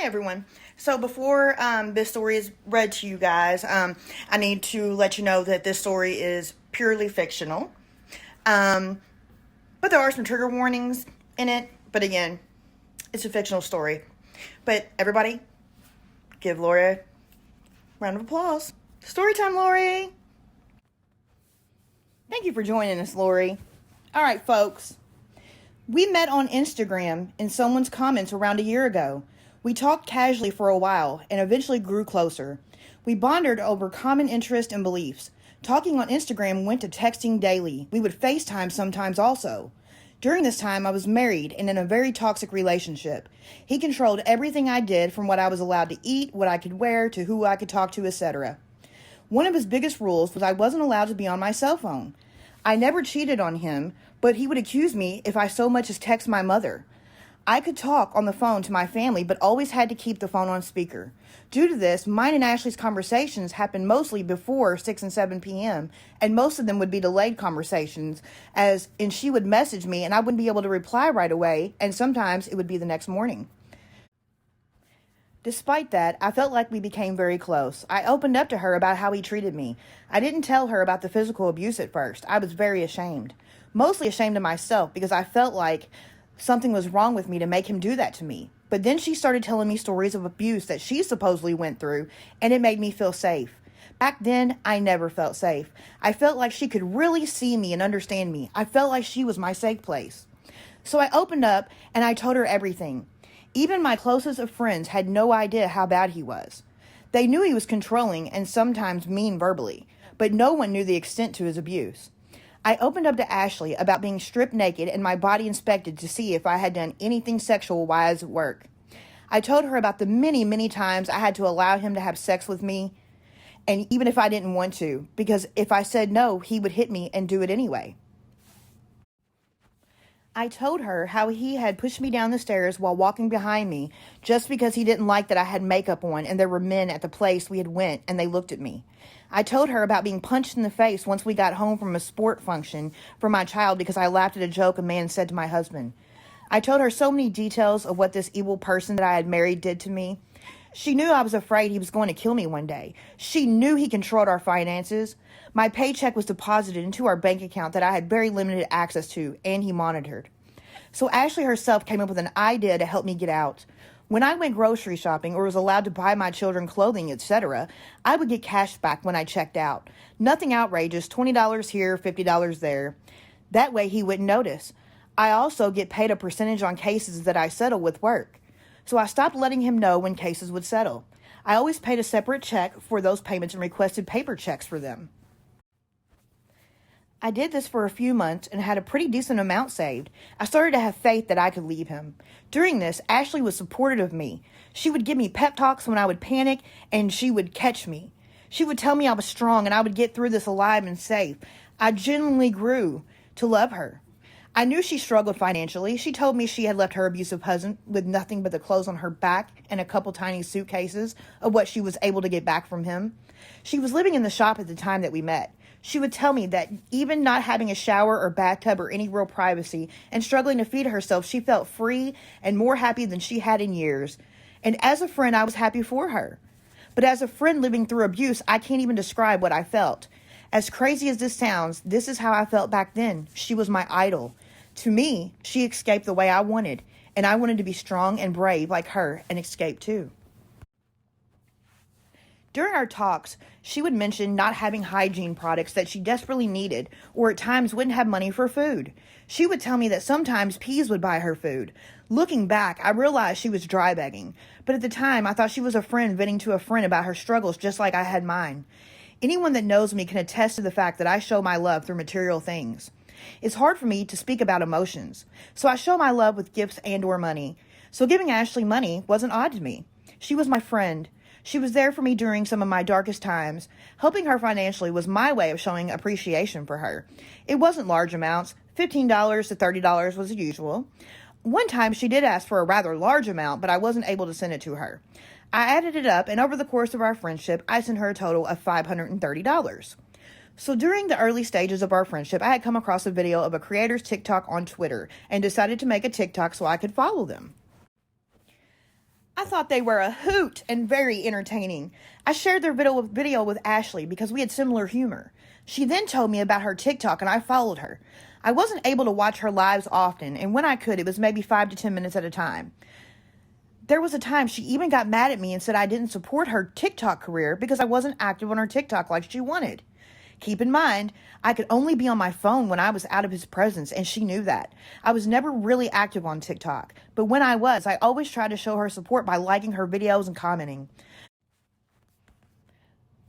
everyone. So before this story is read to you guys, I need to let you know that this story is purely fictional. But there are some trigger warnings in it. But again, it's a fictional story. But everybody, give Lori a round of applause. Story time, Lori. Thank you for joining us, Lori. All right, folks. We met on Instagram in someone's comments around a year ago. We talked casually for a while and eventually grew closer. We bonded over common interests and beliefs. Talking on Instagram went to texting daily. We would FaceTime sometimes also. During this time, I was married and in a very toxic relationship. He controlled everything I did, from what I was allowed to eat, what I could wear, to who I could talk to, etc. One of his biggest rules was I wasn't allowed to be on my cell phone. I never cheated on him, but he would accuse me if I so much as text my mother. I could talk on the phone to my family, but always had to keep the phone on speaker. Due to this, mine and Ashley's conversations happened mostly before 6 and 7 p.m., and most of them would be delayed conversations, as in she would message me and I wouldn't be able to reply right away, and sometimes it would be the next morning. Despite that, I felt like we became very close. I opened up to her about how he treated me. I didn't tell her about the physical abuse at first. I was very ashamed. Mostly ashamed of myself because I felt like something was wrong with me to make him do that to me. But then she started telling me stories of abuse that she supposedly went through, and it made me feel safe. Back then, I never felt safe. I felt like she could really see me and understand me. I felt like she was my safe place. So I opened up and I told her everything. Even my closest of friends had no idea how bad he was. They knew he was controlling and sometimes mean verbally, but no one knew the extent to his abuse. I opened up to Ashley about being stripped naked and my body inspected to see if I had done anything sexual while I was at work. I told her about the many, many times I had to allow him to have sex with me, and even if I didn't want to, because if I said no, he would hit me and do it anyway. I told her how he had pushed me down the stairs while walking behind me just because he didn't like that I had makeup on and there were men at the place we had went and they looked at me. I told her about being punched in the face once we got home from a sport function for my child because I laughed at a joke a man said to my husband. I told her so many details of what this evil person that I had married did to me. She knew I was afraid he was going to kill me one day. She knew he controlled our finances. My paycheck was deposited into our bank account that I had very limited access to, and he monitored. So Ashley herself came up with an idea to help me get out. When I went grocery shopping or was allowed to buy my children clothing, etc., I would get cash back when I checked out. Nothing outrageous, $20 here, $50 there. That way he wouldn't notice. I also get paid a percentage on cases that I settle with work. So I stopped letting him know when cases would settle. I always paid a separate check for those payments and requested paper checks for them. I did this for a few months and had a pretty decent amount saved. I started to have faith that I could leave him. During this, Ashley was supportive of me. She would give me pep talks when I would panic, and she would catch me. She would tell me I was strong and I would get through this alive and safe. I genuinely grew to love her. I knew she struggled financially. She told me she had left her abusive husband with nothing but the clothes on her back and a couple tiny suitcases of what she was able to get back from him. She was living in the shop at the time that we met. She would tell me that even not having a shower or bathtub or any real privacy and struggling to feed herself, she felt free and more happy than she had in years. And as a friend, I was happy for her. But as a friend living through abuse, I can't even describe what I felt. As crazy as this sounds, this is how I felt back then. She was my idol. To me, she escaped the way I wanted, and I wanted to be strong and brave like her and escape too. During our talks, she would mention not having hygiene products that she desperately needed, or at times wouldn't have money for food. She would tell me that sometimes Peas would buy her food. Looking back, I realized she was dry begging, but at the time I thought she was a friend venting to a friend about her struggles just like I had mine. Anyone that knows me can attest to the fact that I show my love through material things. It's hard for me to speak about emotions, so I show my love with gifts and or money. So giving Ashley money wasn't odd to me. She was my friend. She was there for me during some of my darkest times. Helping her financially was my way of showing appreciation for her. It wasn't large amounts. $15 to $30 was the usual. One time she did ask for a rather large amount, but I wasn't able to send it to her. I added it up, and over the course of our friendship, I sent her a total of $530. So during the early stages of our friendship, I had come across a video of a creator's TikTok on Twitter and decided to make a TikTok so I could follow them. I thought they were a hoot and very entertaining. I shared their video with Ashley because we had similar humor. She then told me about her TikTok and I followed her. I wasn't able to watch her lives often, and when I could, it was maybe 5 to 10 minutes at a time. There was a time she even got mad at me and said I didn't support her TikTok career because I wasn't active on her TikTok like she wanted. Keep in mind, I could only be on my phone when I was out of his presence, and she knew that. I was never really active on TikTok, but when I was, I always tried to show her support by liking her videos and commenting.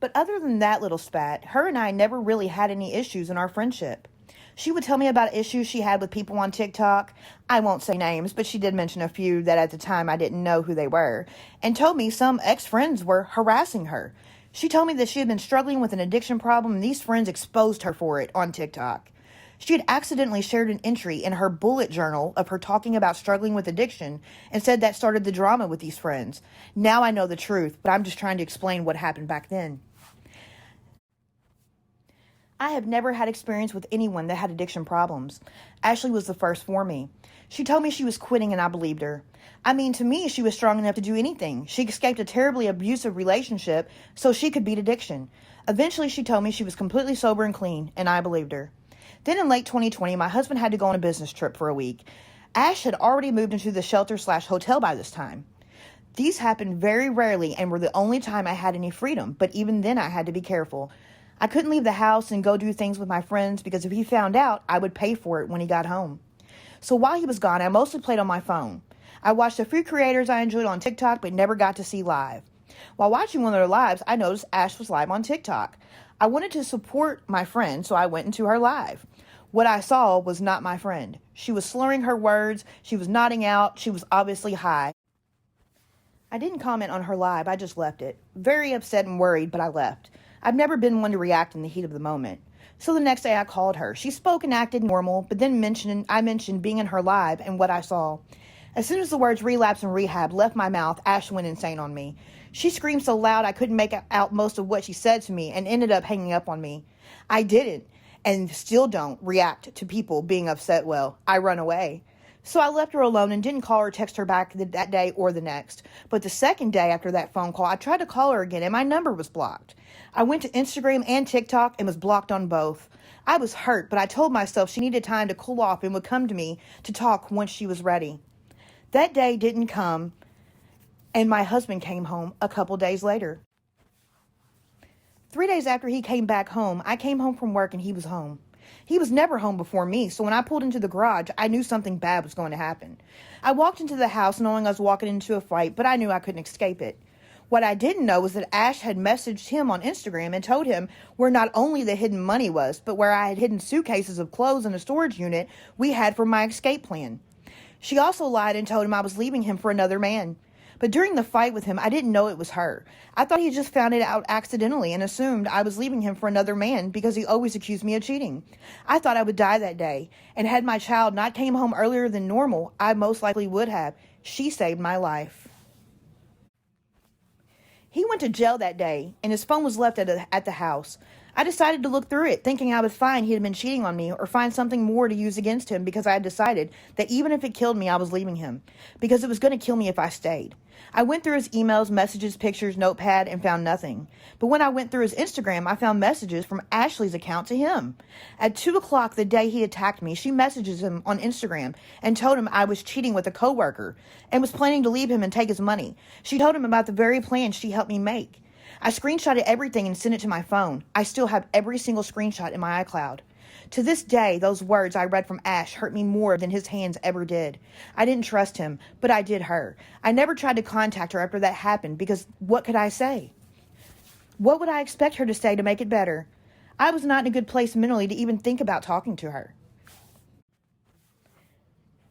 But other than that little spat, her and I never really had any issues in our friendship. She would tell me about issues she had with people on TikTok. I won't say names, but she did mention a few that at the time I didn't know who they were, and told me some ex-friends were harassing her. She told me that she had been struggling with an addiction problem, and these friends exposed her for it on TikTok. She had accidentally shared an entry in her bullet journal of her talking about struggling with addiction and said that started the drama with these friends. Now I know the truth, but I'm just trying to explain what happened back then. I have never had experience with anyone that had addiction problems. Ashley was the first for me. She told me she was quitting and I believed her. I mean, to me, she was strong enough to do anything. She escaped a terribly abusive relationship so she could beat addiction. Eventually, she told me she was completely sober and clean, and I believed her. Then in late 2020, my husband had to go on a business trip for a week. Ash had already moved into the shelter/hotel by this time. These happened very rarely and were the only time I had any freedom, but even then I had to be careful. I couldn't leave the house and go do things with my friends because if he found out, I would pay for it when he got home. So while he was gone, I mostly played on my phone. I watched a few creators I enjoyed on TikTok but never got to see live. While watching one of their lives, I noticed Ash was live on TikTok. I wanted to support my friend, so I went into her live. What I saw was not my friend. She was slurring her words, she was nodding out, she was obviously high. I didn't comment on her live, I just left it. Very upset and worried, but I left. I've never been one to react in the heat of the moment. So the next day I called her. She spoke and acted normal, but then I mentioned being in her live and what I saw. As soon as the words relapse and rehab left my mouth, Ash went insane on me. She screamed so loud I couldn't make out most of what she said to me and ended up hanging up on me. I didn't, and still don't, react to people being upset well. I run away. So I left her alone and didn't call or text her back that day or the next. But the second day after that phone call, I tried to call her again and my number was blocked. I went to Instagram and TikTok and was blocked on both. I was hurt, but I told myself she needed time to cool off and would come to me to talk once she was ready. That day didn't come, and my husband came home a couple days later. 3 days after he came back home, I came home from work and he was home. He was never home before me, so when I pulled into the garage, I knew something bad was going to happen. I walked into the house knowing I was walking into a fight, but I knew I couldn't escape it. What I didn't know was that Ash had messaged him on Instagram and told him where not only the hidden money was, but where I had hidden suitcases of clothes in a storage unit we had for my escape plan. She also lied and told him I was leaving him for another man. But during the fight with him, I didn't know it was her. I thought he just found it out accidentally and assumed I was leaving him for another man because he always accused me of cheating. I thought I would die that day, and had my child not came home earlier than normal, I most likely would have. She saved my life. He went to jail that day, and his phone was left at the house. I decided to look through it, thinking I would find he had been cheating on me or find something more to use against him because I had decided that even if it killed me, I was leaving him, because it was going to kill me if I stayed. I went through his emails, messages, pictures, notepad, and found nothing. But when I went through his Instagram, I found messages from Ashley's account to him. At 2 o'clock the day he attacked me, she messages him on Instagram and told him I was cheating with a coworker and was planning to leave him and take his money. She told him about the very plan she helped me make. I screenshotted everything and sent it to my phone. I still have every single screenshot in my iCloud. To this day, those words I read from Ash hurt me more than his hands ever did. I didn't trust him, but I did her. I never tried to contact her after that happened because what could I say? What would I expect her to say to make it better? I was not in a good place mentally to even think about talking to her.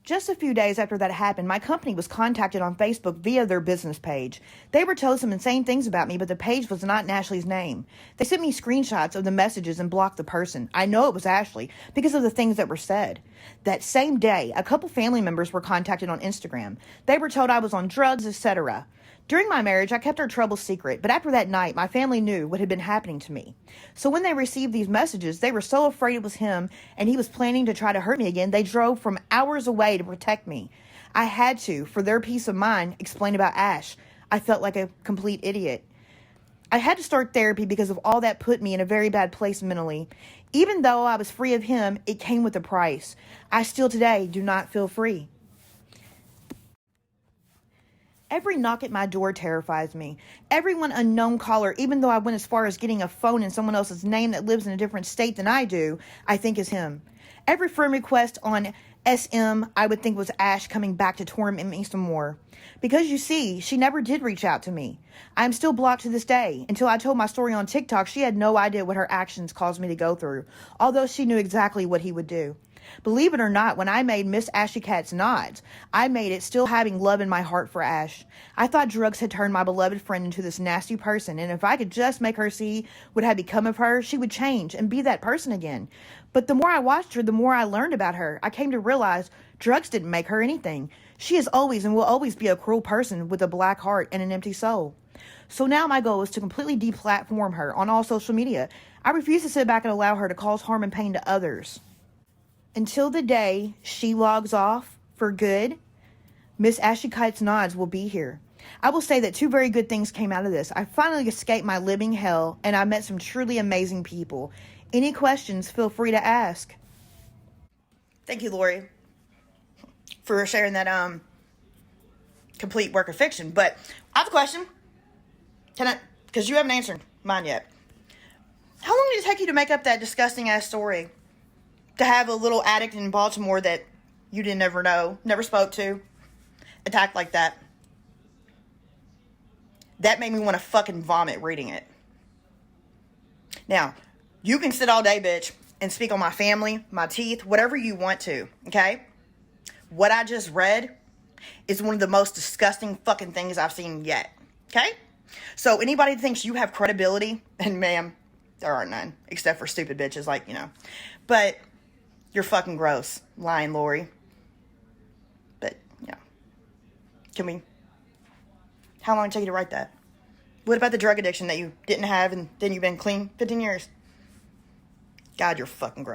Just a few days after that happened, my company was contacted on Facebook via their business page. They were told some insane things about me, but the page was not in Ashley's name. They sent me screenshots of the messages and blocked the person. I know it was Ashley because of the things that were said. That same day, a couple family members were contacted on Instagram. They were told I was on drugs, etc. During my marriage, I kept our troubles secret, but after that night, my family knew what had been happening to me. So when they received these messages, they were so afraid it was him and he was planning to try to hurt me again, they drove from hours away to protect me. I had to, for their peace of mind, explain about Ash. I felt like a complete idiot. I had to start therapy because of all that put me in a very bad place mentally. Even though I was free of him, it came with a price. I still today do not feel free. Every knock at my door terrifies me. Everyone unknown caller, even though I went as far as getting a phone in someone else's name that lives in a different state than I do, I think is him. Every friend request on SM I would think was Ash coming back to torment me some more. Because you see, she never did reach out to me. I am still blocked to this day. Until I told my story on TikTok, she had no idea what her actions caused me to go through, although she knew exactly what he would do. Believe it or not, when I made Miss Ashy Cat's Nods, I made it still having love in my heart for Ash. I thought drugs had turned my beloved friend into this nasty person, and if I could just make her see what had become of her, she would change and be that person again. But the more I watched her, the more I learned about her. I came to realize drugs didn't make her anything. She is always and will always be a cruel person with a black heart and an empty soul. So now my goal is to completely deplatform her on all social media. I refuse to sit back and allow her to cause harm and pain to others. Until the day she logs off for good, Miss Ashley Kite's Nods will be here. I will say that two very good things came out of this. I finally escaped my living hell, and I met some truly amazing people. Any questions, feel free to ask. Thank you, Lori, for sharing that complete work of fiction. But I have a question. Can I? Because you haven't answered mine yet. How long did it take you to make up that disgusting ass story? To have a little addict in Baltimore that you didn't ever know, never spoke to, attacked like that. That made me want to fucking vomit reading it. Now, you can sit all day, bitch, and speak on my family, my teeth, whatever you want to, okay? What I just read is one of the most disgusting fucking things I've seen yet, okay? So anybody that thinks you have credibility, and ma'am, there are none, except for stupid bitches like, but you're fucking gross, lying Lori. But, how long did it take you to write that? What about the drug addiction that you didn't have and then you've been clean 15 years? God, you're fucking gross.